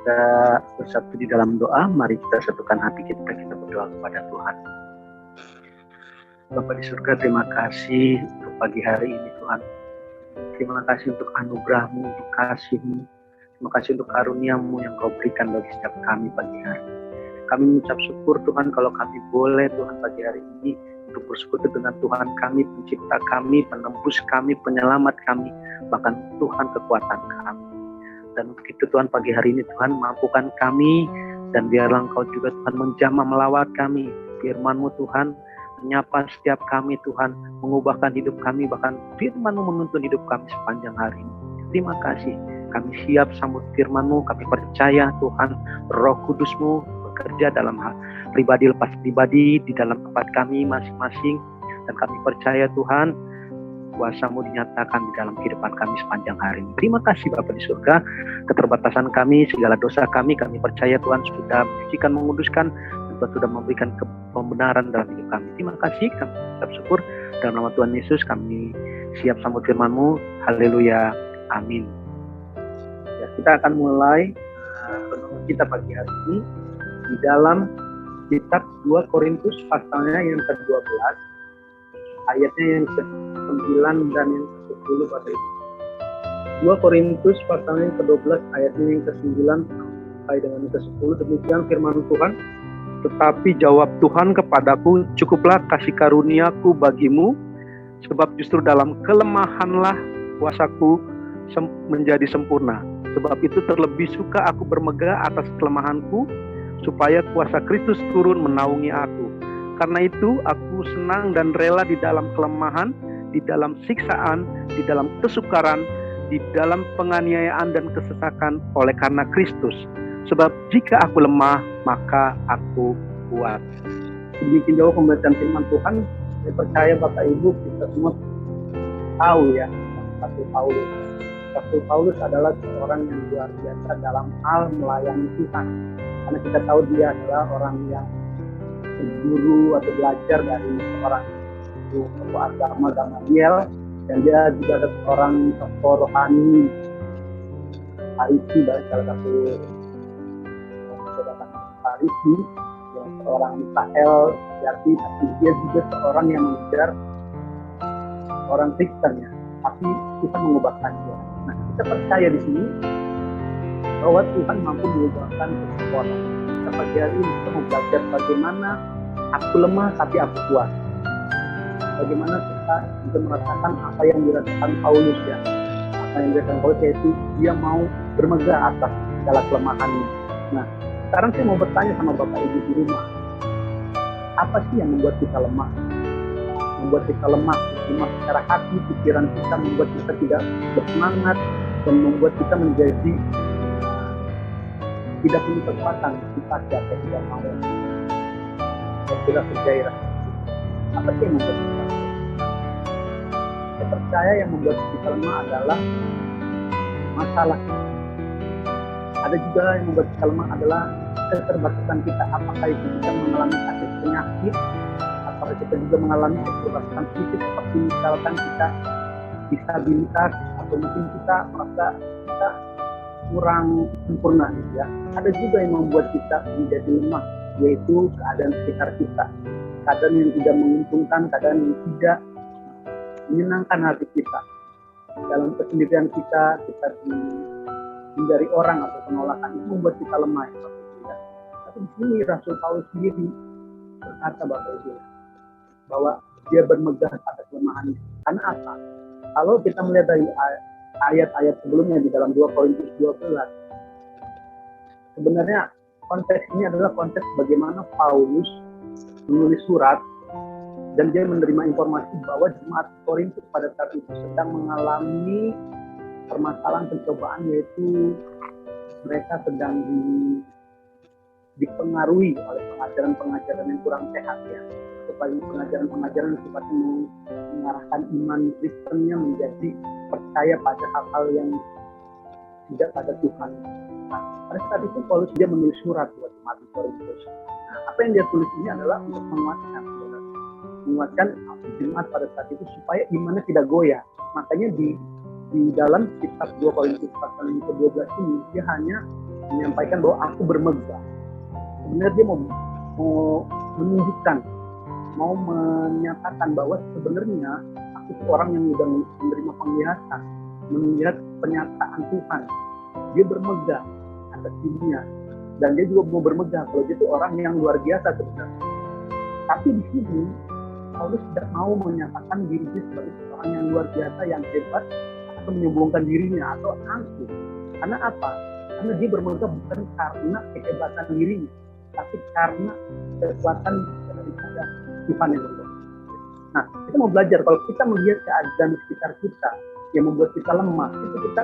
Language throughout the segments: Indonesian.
kita bersatu di dalam doa. Mari kita satukan hati kita berdoa kepada Tuhan. Bapa di surga, terima kasih untuk pagi hari ini Tuhan. Terima kasih untuk anugerah-Mu, untuk kasih-Mu. Terima kasih untuk karunia-Mu yang Kau berikan bagi setiap kami pagi hari. Kami mengucap syukur Tuhan kalau kami boleh Tuhan pagi hari ini untuk bersekutu dengan Tuhan kami, pencipta kami, penembus kami, penyelamat kami, bahkan Tuhan kekuatan kami. Dan untuk itu Tuhan pagi hari ini Tuhan mampukan kami, dan biarlah Engkau juga Tuhan menjamah melawat kami. Firman-Mu Tuhan menyapa setiap kami Tuhan, mengubahkan hidup kami, bahkan Firman-Mu menuntun hidup kami sepanjang hari ini. Terima kasih, kami siap sambut Firman-Mu, kami percaya Tuhan Roh Kudus-Mu bekerja dalam hal pribadi lepas pribadi di dalam tempat kami masing-masing, dan kami percaya Tuhan kuasa-Mu dinyatakan di dalam kehidupan kami sepanjang hari ini. Terima kasih Bapa di surga, keterbatasan kami, segala dosa kami percaya Tuhan sudah mensucikan, menguduskan, dan Tuhan sudah memberikan pembenaran dalam hidup kami. Terima kasih, kami ucap syukur dalam nama Tuhan Yesus. Kami siap sambut firman-Mu. Haleluya, amin. Ya, kita akan mulai renungan kita pagi hari ini di dalam kitab 2 Korintus pasalnya yang ke-12, ayatnya yang ke-9 dan yang ke-10 Bapak Ibu. 2 Korintus pasalnya yang ke-12 ayatnya yang ke-9 sampai dengan yang ke-10, demikian firman Tuhan. Tetapi jawab Tuhan kepadaku, cukuplah kasih karuniaku bagimu, sebab justru dalam kelemahanlah kuasaku menjadi sempurna. Sebab itu terlebih suka aku bermegah atas kelemahanku, supaya kuasa Kristus turun menaungi aku. Karena itu aku senang dan rela di dalam kelemahan, di dalam siksaan, di dalam kesukaran, di dalam penganiayaan dan kesesakan oleh karena Kristus. Sebab jika aku lemah, maka aku kuat. Demikian jauh pembacaan firman Tuhan. Saya percaya Bapak Ibu kita semua tahu ya, Rasul Paulus. Rasul Paulus adalah seorang yang luar biasa dalam hal melayani Tuhan. Karena kita tahu dia adalah orang yang guru atau belajar dari seorang tokoh agama Gamaliel, dan dia juga ada seorang tokoh rohani Farisi, salah satu Farisi, yang seorang Mikael, jadi dia juga seorang yang mengejar orang Kristen ya, tapi Tuhan mengubahkan dia. Nah, kita percaya di sini bahwa Tuhan mampu mengubahkan seseorang. Kita pagi hari ini kita mau belajar bagaimana aku lemah tapi aku kuat. Bagaimana kita bisa merasakan apa yang dirasakan Paulus ya. Apa yang dirasakan Paulus yaitu dia mau bermegah atas segala kelemahannya. Nah, sekarang saya mau bertanya sama Bapak Ibu di rumah. Apa sih yang membuat kita lemah? Membuat kita lemah secara hati, pikiran kita, membuat kita tidak bersemangat, dan membuat kita menjadi tidak punya kekuatan, kita tidak mau dan tidak bergairah. Apa sih yang membuat kita lemah? Saya percaya yang membuat kita lemah adalah masalah. Ada juga yang membuat kita lemah adalah keterbatasan kita. Apakah itu kita mengalami sakit penyakit, apakah kita juga mengalami keterbatasan fisik seperti misalkan kita disabilitas, atau mungkin kita merasa kita kurang sempurna gitu ya. Ada juga yang membuat kita menjadi lemah, yaitu keadaan sekitar kita, keadaan yang tidak menguntungkan, keadaan yang tidak menyenangkan hati kita. Dalam kesendirian kita hindari orang atau penolakan, itu membuat kita lemah ya. Tapi di sini Rasul Paulus sendiri berkata Bapak Ibu bahwa dia bermegah pada kelemahannya. Karena apa? Kalau kita melihat dari ayat-ayat sebelumnya di dalam 2 Korintus 12, sebenarnya konteks ini adalah konteks bagaimana Paulus menulis surat dan dia menerima informasi bahwa jemaat Korintus pada saat itu sedang mengalami permasalahan pencobaan, yaitu mereka sedang dipengaruhi oleh pengajaran-pengajaran yang kurang sehat ya, supaya pengajaran-pengajaran yang sifatnya mengarahkan iman Kristennya menjadi percaya pada hal-hal yang tidak pada Tuhan. Nah, pada saat itu Paulus dia menulis surat buat jemaat Korintus. Nah, apa yang dia tulis ini adalah untuk menguatkan jemaat pada saat itu supaya imannya tidak goyah. Makanya di dalam kitab 2 Korintus pasal yang ke-12 ini dia hanya menyampaikan bahwa aku bermegah. Sebenarnya dia mau menunjukkan, mau menyatakan bahwa sebenarnya aku itu orang yang sudah menerima penglihatan, melihat penyataan Tuhan. Dia bermegah atas dirinya, dan dia juga mau bermegah kalau dia itu orang yang luar biasa sebenarnya. Tapi di sini Paulus tidak mau menyatakan dirinya sebagai orang yang luar biasa, yang hebat, atau menyombongkan dirinya atau angkuh. Karena apa? Karena dia bermegah bukan karena kehebatan dirinya, tapi karena kekuatan daripada Tuhan yang berdoa. Nah, kita mau belajar kalau kita melihat keadaan di sekitar kita yang membuat kita lemah, itu kita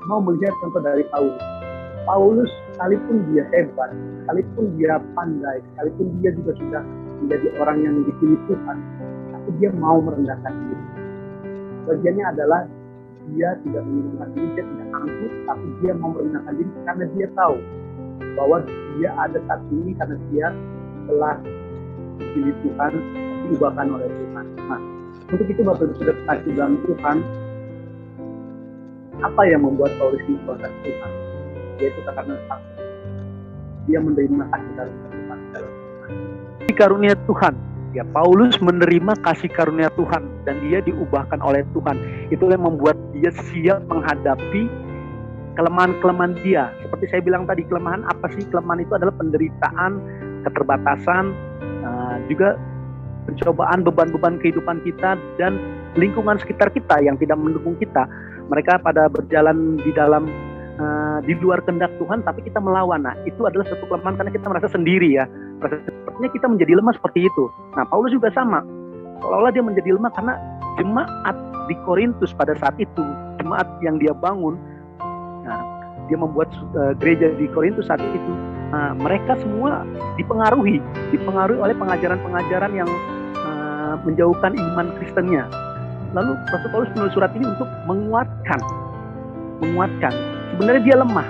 mau melihat contoh dari Paulus. Paulus sekalipun dia hebat, sekalipun dia pandai, sekalipun dia juga sudah menjadi orang yang dipilih Tuhan, tapi dia mau merendahkan diri. Bagiannya adalah dia tidak merendahkan diri, dia tidak angkuh, tapi dia mau merendahkan diri karena dia tahu bahwa dia ada saat ini karena dia telah dipilih Tuhan, diubahkan oleh Tuhan. Nah, untuk itu Bapak Ibu sudah kasih dalam Tuhan, apa yang membuat Paulus diubahkan Tuhan? Yaitu karena dia menerima kasih karunia Tuhan. Kasih karunia Tuhan. Ya, Paulus menerima kasih karunia Tuhan dan dia diubahkan oleh Tuhan. Itu yang membuat dia siap menghadapi kelemahan-kelemahan dia. Seperti saya bilang tadi, kelemahan apa sih? Kelemahan itu adalah penderitaan, keterbatasan, juga pencobaan, beban-beban kehidupan kita dan lingkungan sekitar kita yang tidak mendukung kita. Mereka pada berjalan di dalam di luar kehendak Tuhan, tapi kita melawan. Nah, itu adalah satu kelemahan karena kita merasa sendiri ya. Sepertinya kita menjadi lemah seperti itu. Nah, Paulus juga sama. Seolah-olah dia menjadi lemah karena jemaat di Korintus pada saat itu, jemaat yang dia bangun, dia membuat gereja di Korintus saat itu, mereka semua dipengaruhi oleh pengajaran-pengajaran yang menjauhkan iman Kristennya. Lalu Rasul Paulus menulis surat ini untuk menguatkan. Sebenarnya dia lemah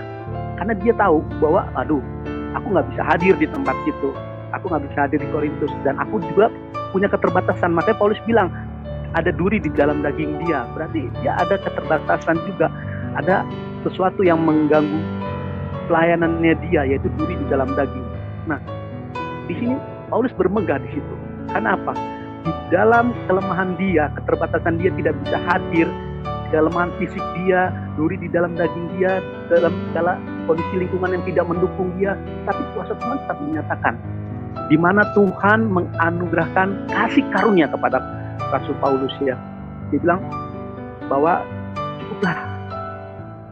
karena dia tahu bahwa aku nggak bisa hadir di tempat itu, aku nggak bisa hadir di Korintus, dan aku juga punya keterbatasan. Makanya Paulus bilang ada duri di dalam daging dia, berarti dia ada keterbatasan juga, ada sesuatu yang mengganggu pelayanannya dia, yaitu duri di dalam daging. Nah, di sini Paulus bermegah di situ. Karena apa? Di dalam kelemahan dia, keterbatasan dia tidak bisa hadir, kelemahan fisik dia, duri di dalam daging dia, dalam segala kondisi lingkungan yang tidak mendukung dia, tapi kuasa Tuhan tetap dinyatakan. Di mana Tuhan menganugerahkan kasih karunia kepada Rasul Paulus ya. Dia bilang bahwa cukuplah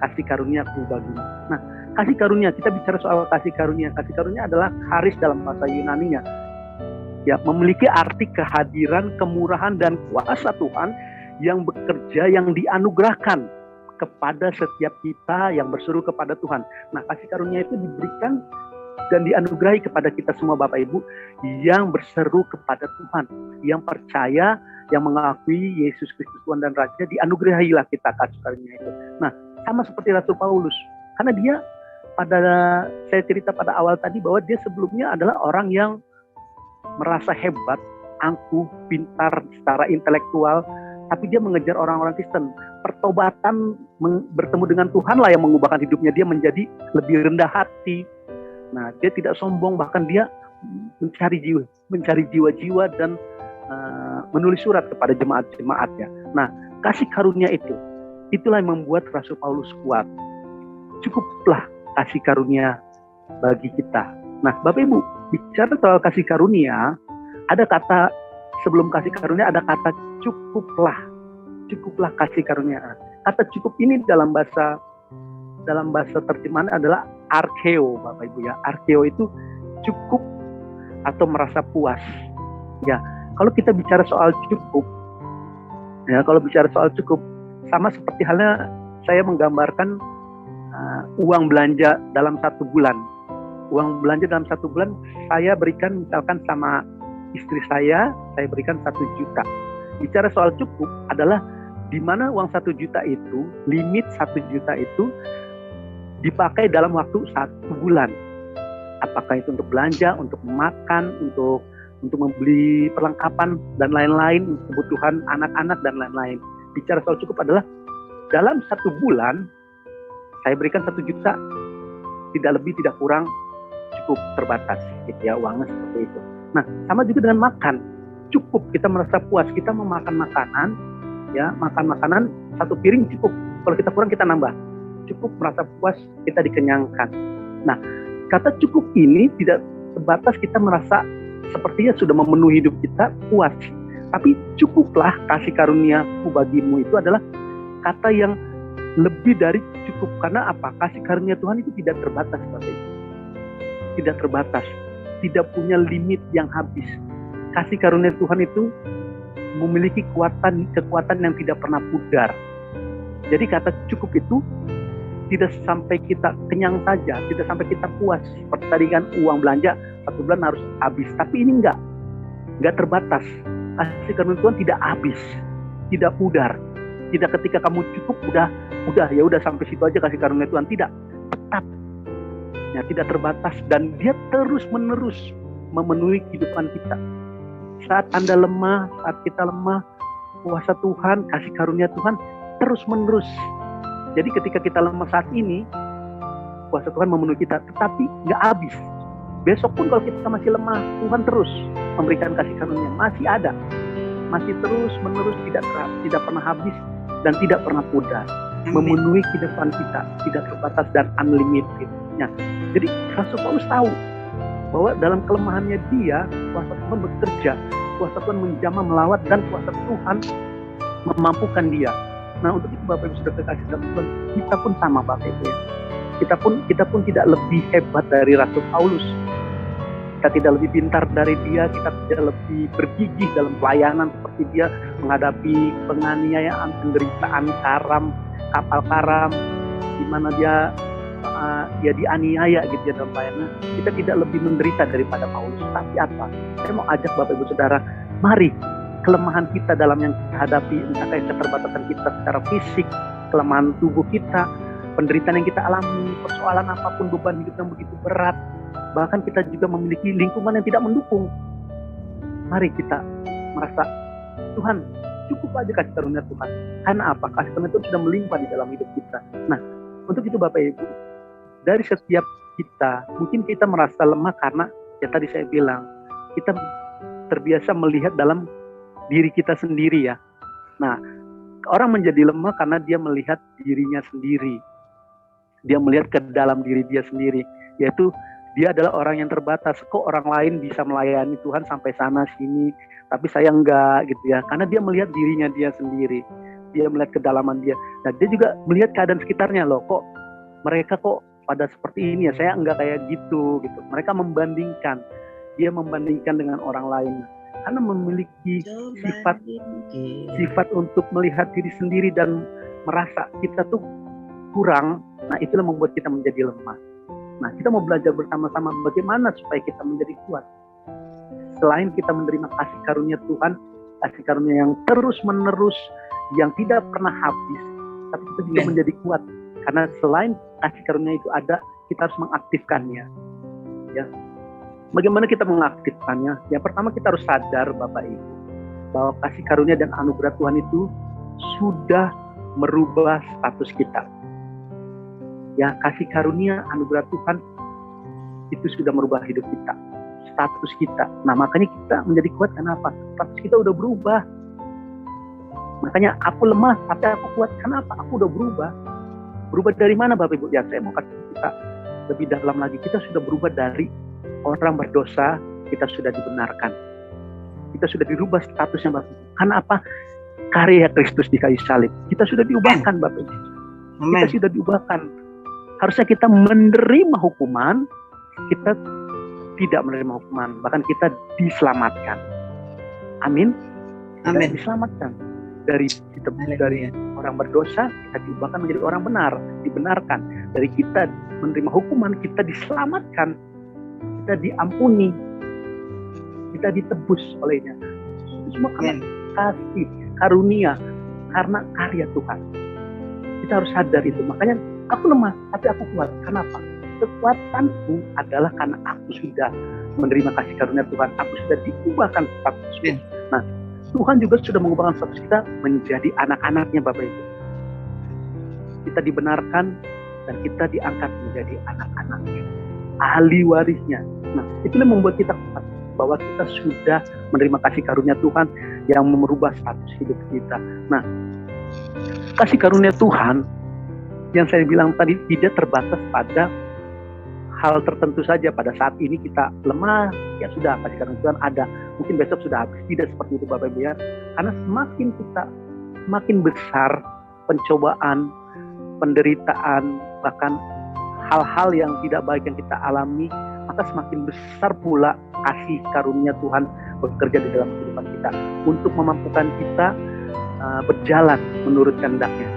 kasih karuniaku bagimu. Nah, kasih karunia, kita bicara soal kasih karunia. Kasih karunia adalah charis dalam bahasa Yunaninya. Ya, memiliki arti kehadiran, kemurahan dan kuasa Tuhan yang bekerja, yang dianugerahkan kepada setiap kita yang berseru kepada Tuhan. Nah, kasih karunia itu diberikan dan dianugerahi kepada kita semua Bapak Ibu yang berseru kepada Tuhan, yang percaya, yang mengakui Yesus Kristus Tuhan dan Raja, dianugerahilah kita kasih karunia itu. Nah, sama seperti Rasul Paulus, karena dia saya cerita pada awal tadi bahwa dia sebelumnya adalah orang yang merasa hebat, angkuh, pintar secara intelektual, tapi dia mengejar orang-orang Kristen. Pertobatan bertemu dengan Tuhan lah yang mengubahkan hidupnya. Dia menjadi lebih rendah hati. Nah, dia tidak sombong, bahkan dia mencari jiwa-jiwa dan menulis surat kepada jemaat-jemaatnya. Nah, kasih karunia itulah yang membuat Rasul Paulus kuat. Cukuplah kasih karunia bagi kita. Nah, Bapak Ibu, bicara soal kasih karunia, ada kata sebelum kasih karunia ada kata cukuplah kasih karunia. Kata cukup ini dalam bahasa terjemahan adalah arkeo, Bapak Ibu ya. Arkeo itu cukup atau merasa puas. Ya, kalau kita bicara soal cukup, sama seperti halnya saya menggambarkan uang belanja dalam 1 bulan. Uang belanja dalam 1 bulan saya berikan misalkan sama istri saya berikan 1 juta. Bicara soal cukup adalah di mana uang 1 juta itu, limit 1 juta itu dipakai dalam waktu 1 bulan. Apakah itu untuk belanja, untuk makan, untuk membeli perlengkapan dan lain-lain, kebutuhan anak-anak dan lain-lain. Bicara soal cukup adalah dalam 1 bulan saya berikan 1 juta tidak lebih, tidak kurang, cukup, terbatas gitu ya, uangnya seperti itu. Nah, sama juga dengan makan, cukup, kita merasa puas, kita mau makan makanan, ya, makan makanan satu piring cukup, kalau kita kurang kita nambah, cukup, merasa puas, kita dikenyangkan. Nah, kata cukup ini tidak sebatas kita merasa sepertinya sudah memenuhi hidup kita, puas, tapi cukuplah kasih karuniaku bagimu itu adalah kata yang lebih dari cukup. Karena apa? Kasih karunia Tuhan itu tidak terbatas, Bapak Ibu. Tidak terbatas, tidak punya limit yang habis. Kasih karunia Tuhan itu memiliki kekuatan yang tidak pernah pudar. Jadi kata cukup itu tidak sampai kita kenyang saja, tidak sampai kita puas. Seperti tadi kan uang belanja 1 bulan harus habis, tapi ini enggak terbatas. Kasih karunia Tuhan tidak habis, tidak pudar. Tidak ketika kamu cukup udah ya udah sampai situ aja kasih karunia Tuhan, tidak, tetap. Ya, tidak terbatas, dan dia terus-menerus memenuhi kehidupan kita. Saat Anda lemah, saat kita lemah, kuasa Tuhan, kasih karunia Tuhan terus-menerus. Jadi ketika kita lemah saat ini, kuasa Tuhan memenuhi kita, tetapi nggak habis. Besok pun kalau kita masih lemah, Tuhan terus memberikan kasih karunia, masih ada, masih terus-menerus, tidak pernah habis dan tidak pernah pudar, memenuhi kehidupan kita, tidak terbatas dan unlimited. Ya. Jadi Rasul Paulus tahu bahwa dalam kelemahannya dia, kuasa Tuhan bekerja, kuasa Tuhan menjamah, melawat, dan kuasa Tuhan memampukan dia. Nah, untuk itu Bapak Ibu sudah kekasih dalam Tuhan, kita pun sama Bapak Ibu ya. Kita pun tidak lebih hebat dari Rasul Paulus. Kita tidak lebih pintar dari dia, kita tidak lebih bergigih dalam pelayanan seperti dia menghadapi penganiayaan, penderitaan, kapal karam, di mana dia dianiaya gitu ya dalam pelayanan. Kita tidak lebih menderita daripada Paulus. Tapi apa? Saya mau ajak Bapak Ibu Saudara, mari kelemahan kita dalam yang kita hadapi, entah kayak keterbatasan kita secara fisik, kelemahan tubuh kita, penderitaan yang kita alami, persoalan apapun, beban hidup yang begitu berat, bahkan kita juga memiliki lingkungan yang tidak mendukung. Mari kita merasa, Tuhan, cukup aja kasih karunia Tuhan. Karena apa? Kasih karunia Tuhan sudah melimpah di dalam hidup kita. Nah, untuk itu Bapak Ibu, dari setiap kita, mungkin kita merasa lemah karena, ya tadi saya bilang, kita terbiasa melihat dalam diri kita sendiri ya. Nah, orang menjadi lemah karena dia melihat dirinya sendiri. Dia melihat ke dalam diri dia sendiri, yaitu dia adalah orang yang terbatas. Kok orang lain bisa melayani Tuhan sampai sana sini, tapi saya enggak gitu ya. Karena dia melihat dirinya dia sendiri. Dia melihat kedalaman dia. Nah, dia juga melihat keadaan sekitarnya, loh kok mereka kok pada seperti ini ya, saya enggak kayak gitu. Mereka membandingkan. Dia membandingkan dengan orang lain. Karena memiliki sifat untuk melihat diri sendiri dan merasa kita tuh kurang. Nah, itulah membuat kita menjadi lemah. Nah, kita mau belajar bersama-sama bagaimana supaya kita menjadi kuat. Selain kita menerima kasih karunia Tuhan, kasih karunia yang terus-menerus, yang tidak pernah habis, tapi kita juga menjadi kuat. Karena selain kasih karunia itu ada, kita harus mengaktifkannya. Ya. Bagaimana kita mengaktifkannya? Yang pertama kita harus sadar Bapak Ibu, bahwa kasih karunia dan anugerah Tuhan itu sudah merubah status kita. Ya, kasih karunia, anugerah Tuhan itu sudah merubah hidup kita, status kita. Nah, makanya kita menjadi kuat. Kenapa? Status kita udah berubah. Makanya aku lemah, tapi aku kuat. Kenapa? Aku udah berubah. Berubah dari mana Bapak Ibu? Ya, saya mau kasih kita lebih dalam lagi. Kita sudah berubah dari orang berdosa, kita sudah dibenarkan. Kita sudah dirubah statusnya Bapak Ibu. Karena apa? Karya Kristus di kayu salib. Kita sudah diubahkan Bapak Ibu. Kita sudah diubahkan. Harusnya kita menerima hukuman, kita tidak menerima hukuman. Bahkan kita diselamatkan. Amin. Amin. Diselamatkan. Dari orang berdosa, kita diubahkan menjadi orang benar. Dibenarkan. Dari kita menerima hukuman, kita diselamatkan. Kita diampuni, kita ditebus olehnya. Itu semua karena kasih karunia, karena karya Tuhan. Kita harus sadar itu. Makanya aku lemah, tapi aku kuat. Kenapa? Kekuatanku adalah karena aku sudah menerima kasih karunia Tuhan. Aku sudah diubahkan statusku. Nah, Tuhan juga sudah mengubahkan status kita menjadi anak-anaknya Bapak Ibu. Kita dibenarkan dan kita diangkat menjadi anak-anak. ahli warisnya. Nah, itulah yang membuat kita kuat, bahwa kita sudah menerima kasih karunia Tuhan yang merubah status hidup kita. Nah, kasih karunia Tuhan yang saya bilang tadi tidak terbatas pada hal tertentu saja. Pada saat ini kita lemah, ya sudah, kasih karunia Tuhan ada. Mungkin besok sudah habis. Tidak seperti itu Bapak Ibu ya. Karena semakin besar pencobaan, penderitaan, bahkan hal-hal yang tidak baik yang kita alami, maka semakin besar pula kasih karunia Tuhan bekerja di dalam kehidupan kita untuk memampukan kita berjalan menurut kehendak-Nya,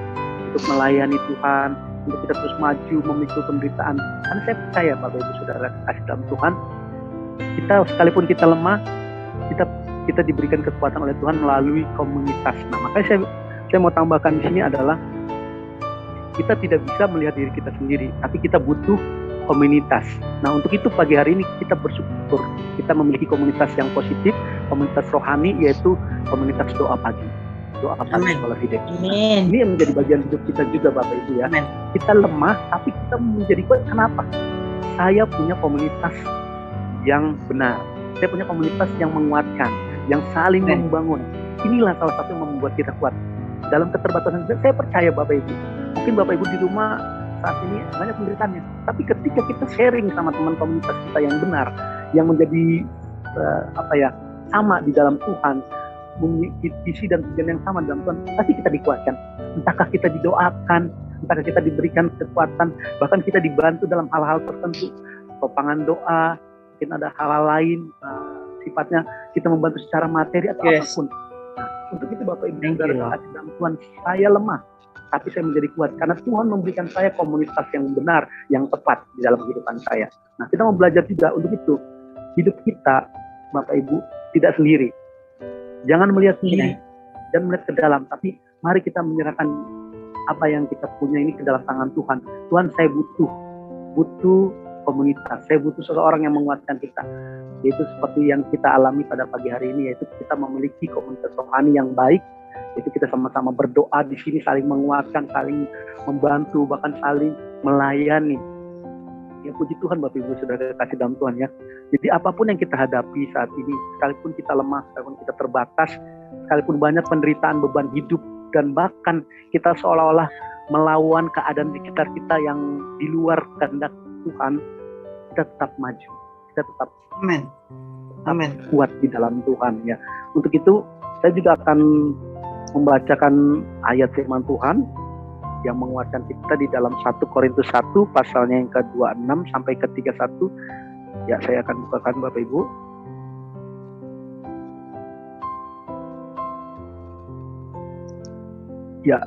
untuk melayani Tuhan, untuk kita terus maju memikul penderitaan. Karena saya percaya Bapak Ibu Saudara kasih dalam Tuhan, kita sekalipun kita lemah, kita diberikan kekuatan oleh Tuhan melalui komunitas. Nah, makanya saya mau tambahkan di sini adalah kita tidak bisa melihat diri kita sendiri, tapi kita butuh komunitas. Nah, untuk itu pagi hari ini kita bersyukur kita memiliki komunitas yang positif, komunitas rohani, yaitu komunitas doa pagi. Doa pagi Scholar Hidup. Ini yang menjadi bagian hidup kita juga Bapak Ibu ya. Amen. Kita lemah, tapi kita menjadi kuat. Kenapa? Saya punya komunitas yang benar. Saya punya komunitas yang menguatkan, yang saling membangun. Inilah salah satu yang membuat kita kuat. Dalam keterbatasan saya percaya Bapak Ibu, mungkin Bapak Ibu di rumah saat ini banyak penderitaannya, tapi ketika kita sharing sama teman komunitas kita yang benar, yang menjadi sama di dalam Tuhan, memiliki visi dan tujuan yang sama dalam Tuhan, pasti kita dikuatkan. Entahkah kita didoakan, entahkah kita diberikan kekuatan, bahkan kita dibantu dalam hal-hal tertentu, topangan doa, mungkin ada hal-hal lain, sifatnya kita membantu secara materi atau apapun. Nah, untuk itu Bapak Ibu Saudara kasih dalam Tuhan, saya lemah, tapi saya menjadi kuat karena Tuhan memberikan saya komunitas yang benar, yang tepat di dalam kehidupan saya. Nah, kita mau belajar juga untuk itu. Hidup kita, Bapak Ibu, tidak sendiri. Jangan melihat sendiri, jangan melihat ke dalam, tapi mari kita menyerahkan apa yang kita punya ini ke dalam tangan Tuhan. Tuhan, saya butuh komunitas, saya butuh seseorang yang menguatkan kita. Yaitu seperti yang kita alami pada pagi hari ini, yaitu kita memiliki komunitas rohani yang baik, yaitu kita sama-sama berdoa di sini, saling menguatkan, saling membantu, bahkan saling melayani. Ya puji Tuhan Bapak Ibu Saudara kasih dalam Tuhan ya. Jadi apapun yang kita hadapi saat ini, sekalipun kita lemah, sekalipun kita terbatas, sekalipun banyak penderitaan, beban hidup, dan bahkan kita seolah-olah melawan keadaan di sekitar kita yang di luar kehendak Tuhan, kita tetap maju, kita tetap kuat di dalam Tuhan ya. Untuk itu saya juga akan membacakan ayat firman Tuhan yang menguatkan kita di dalam 1 Korintus 1 pasalnya yang ke-26 sampai ke-31. Ya, saya akan bukakan Bapak Ibu. Ya.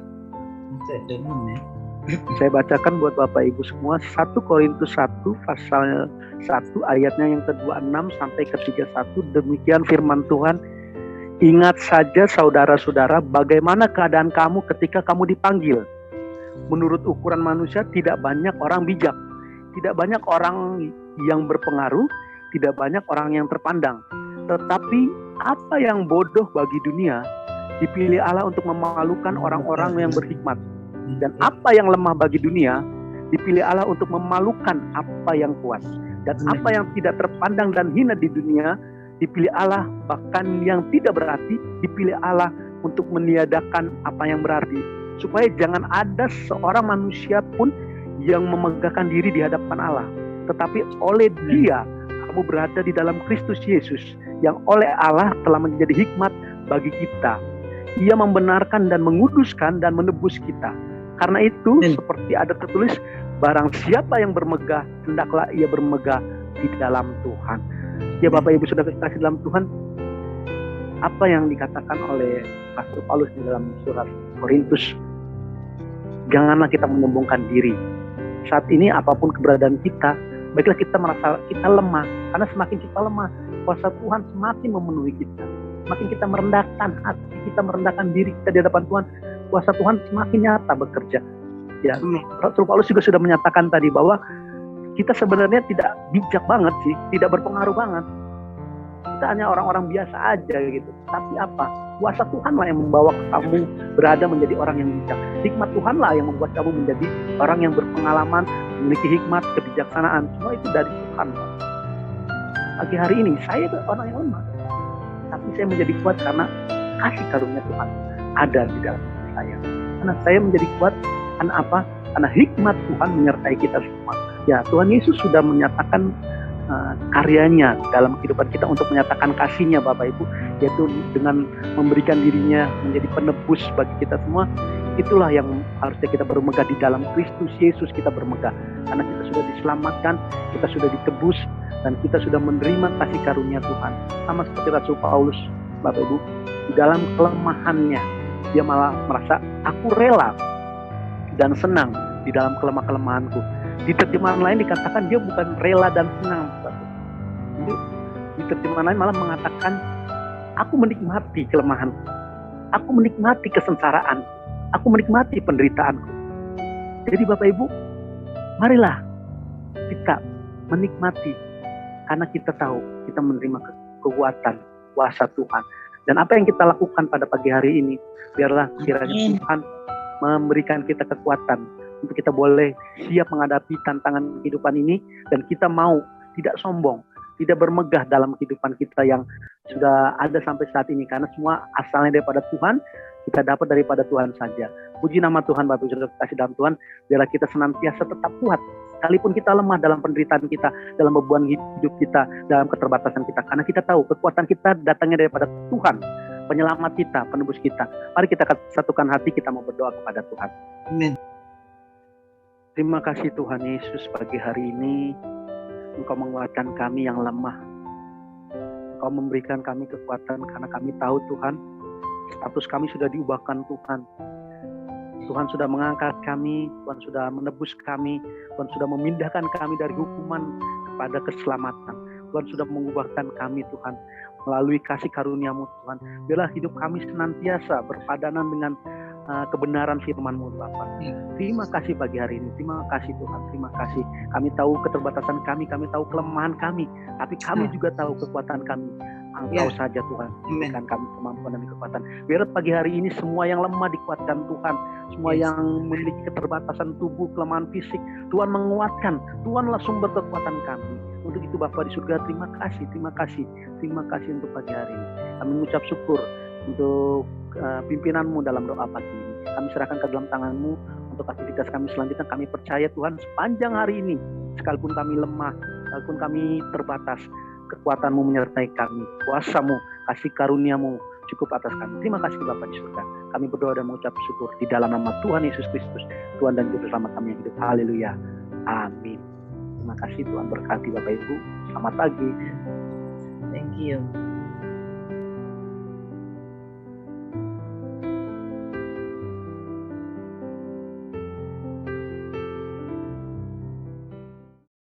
Saya bacakan buat Bapak Ibu semua 1 Korintus 1 pasal 1 ayatnya yang ke-26 sampai ke-31. Demikian firman Tuhan. Ingat saja saudara-saudara, bagaimana keadaan kamu ketika kamu dipanggil. Menurut ukuran manusia tidak banyak orang bijak, tidak banyak orang yang berpengaruh, tidak banyak orang yang terpandang. Tetapi apa yang bodoh bagi dunia dipilih Allah untuk memalukan orang-orang yang berhikmat. Dan apa yang lemah bagi dunia dipilih Allah untuk memalukan apa yang kuat. Dan apa yang tidak terpandang dan hina di dunia dipilih Allah, bahkan yang tidak berarti dipilih Allah untuk meniadakan apa yang berarti, supaya jangan ada seorang manusia pun yang memegahkan diri di hadapan Allah, tetapi oleh Dia kamu berada di dalam Kristus Yesus, yang oleh Allah telah menjadi hikmat bagi kita. Ia membenarkan dan menguduskan dan menebus kita. Karena itu seperti ada tertulis, barang siapa yang bermegah, hendaklah ia bermegah di dalam Tuhan. Ya Bapak Ibu sudah kasih dalam Tuhan, apa yang dikatakan oleh Rasul Paulus di dalam surat Korintus, janganlah kita menyombongkan diri. Saat ini apapun keberadaan kita, baiklah kita merasa kita lemah, karena semakin kita lemah, kuasa Tuhan semakin memenuhi kita. Semakin kita merendahkan hati, kita merendahkan diri kita di hadapan Tuhan, kuasa Tuhan semakin nyata bekerja. Ya, Rasul Paulus juga sudah menyatakan tadi bahwa kita sebenarnya tidak bijak banget sih, tidak berpengaruh banget. Kita hanya orang-orang biasa aja gitu. Tapi apa? Kuasa Tuhanlah yang membawa kamu berada menjadi orang yang bijak. Hikmat Tuhanlah yang membuat kamu menjadi orang yang berpengalaman, memiliki hikmat, kebijaksanaan. Semua itu dari Tuhan. Pagi hari ini saya orang yang lemah, tapi saya menjadi kuat karena kasih karunia Tuhan ada di dalam diri saya. Karena saya menjadi kuat karena apa? Karena hikmat Tuhan menyertai kita semua. Ya, Tuhan Yesus sudah menyatakan karyanya dalam kehidupan kita untuk menyatakan kasih-Nya, Bapak Ibu, yaitu dengan memberikan dirinya menjadi penebus bagi kita semua. Itulah yang harusnya kita bermegah di dalam Kristus Yesus. Kita bermegah karena kita sudah diselamatkan, kita sudah ditebus, dan kita sudah menerima kasih karunia Tuhan. Sama seperti Rasul Paulus, Bapak Ibu, di dalam kelemahannya dia malah merasa aku rela dan senang di dalam kelemahanku. Di terjemahan lain dikatakan dia bukan rela dan senang. Di terjemahan lain malah mengatakan aku menikmati kelemahanku, aku menikmati kesengsaraan, aku menikmati penderitaanku. Jadi Bapak Ibu, marilah kita menikmati karena kita tahu kita menerima kekuatan kuasa Tuhan. Dan apa yang kita lakukan pada pagi hari ini, biarlah kiranya Tuhan memberikan kita kekuatan untuk kita boleh siap menghadapi tantangan kehidupan ini, dan kita mau tidak sombong, tidak bermegah dalam kehidupan kita yang sudah ada sampai saat ini, karena semua asalnya daripada Tuhan, kita dapat daripada Tuhan saja. Puji nama Tuhan, Bapak Ibu Saudara kasih dalam Tuhan, biarlah kita senantiasa tetap kuat sekalipun kita lemah dalam penderitaan kita, dalam beban hidup kita, dalam keterbatasan kita, karena kita tahu kekuatan kita datangnya daripada Tuhan, penyelamat kita, penebus kita. Mari kita satukan hati, kita mau berdoa kepada Tuhan. Amin. Terima kasih Tuhan Yesus, pagi hari ini Engkau menguatkan kami yang lemah. Engkau memberikan kami kekuatan karena kami tahu Tuhan, status kami sudah diubahkan Tuhan. Tuhan sudah mengangkat kami, Tuhan sudah menebus kami, Tuhan sudah memindahkan kami dari hukuman kepada keselamatan. Tuhan sudah mengubahkan kami Tuhan melalui kasih karunia-Mu Tuhan. Biarlah hidup kami senantiasa berpadanan dengan kebenaran firman-Mu Bapa. Terima kasih pagi hari ini. Terima kasih Tuhan. Terima kasih. Kami tahu keterbatasan kami tahu kelemahan kami, tapi kami juga tahu kekuatan kami. Engkau saja Tuhan, berikan kami kemampuan dan kekuatan. Biar pagi hari ini semua yang lemah dikuatkan Tuhan, semua yang memiliki keterbatasan tubuh, kelemahan fisik, Tuhan menguatkan. Tuhanlah sumber kekuatan kami. Untuk itu Bapa di surga, terima kasih untuk pagi hari ini. Kami mengucap syukur untuk pimpinan-Mu dalam doa pagi ini. Kami serahkan ke dalam tangan-Mu untuk aktivitas kami selanjutnya. Kami percaya Tuhan sepanjang hari ini, sekalipun kami lemah, sekalipun kami terbatas, kekuatan-Mu menyertai kami, kuasa-Mu, kasih karunia-Mu cukup atas kami. Terima kasih Bapa di surga. Kami berdoa dan mengucap syukur di dalam nama Tuhan Yesus Kristus, Tuhan dan Juru Selamat kami yang hidup. Haleluya. Amin. Terima kasih, Tuhan berkati Bapak Ibu. Selamat pagi. Thank you.